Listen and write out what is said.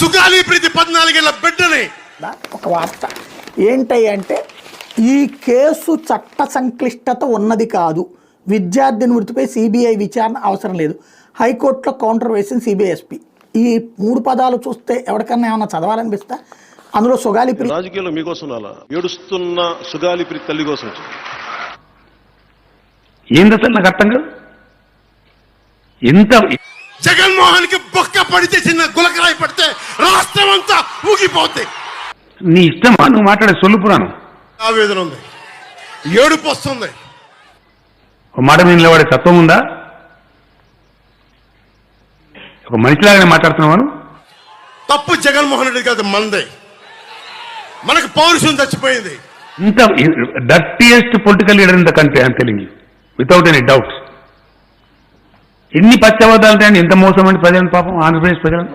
సుగాలి ప్రీతి 14 ఏళ్ల బిడ్డని. ఒక వార్త ఏంటంటే ఈ కేసు చట్ట సంక్లిష్టత ఉన్నది కాదు, విద్యార్థిని మృతిపై సిబిఐ విచారణ అవసరం లేదు, హైకోర్టులో కౌంటర్ వేసిన సిబిఐ ఎస్పీ. ఈ 3 పదాలు చూస్తే ఎవరికన్నా ఏమన్నా చదవాలనిపిస్తా? అందులో సుగాలి ప్రీతి రాజకీయాల్లో మీకోసం ఏడుస్తున్న సుగాలి ప్రీతి తల్లి కోసం ఏంది అసలు నాకు అర్థం కాదు. ఎంత జగన్మోహన్ కి బొక్క పడితే చిన్న గులకరాయి పడితే రాష్ట్రం అంతా ఊగిపోతే నీ ఇష్టమా నువ్వు మాట్లాడే సొల్లు పురాణం? ఆవేదన ఉంది, ఏడుపు వస్తుంది. ఒక మాట మీద నిలబడే తత్వం ఉందా? ఒక మనిషిలాగానే మాట్లాడుతున్నావాను? తప్పు జగన్మోహన్ రెడ్డి కాదు, మందే. మనకు పౌరుషం చచ్చిపోయింది. ఇంత dirtiest political leader in the country I'm telling you without any doubt. ఎన్ని పచ్చబద్దాలు ఎంత మోసం అండి ప్రజలను, పాపం ఆంధ్రప్రదేశ్ ప్రజలను.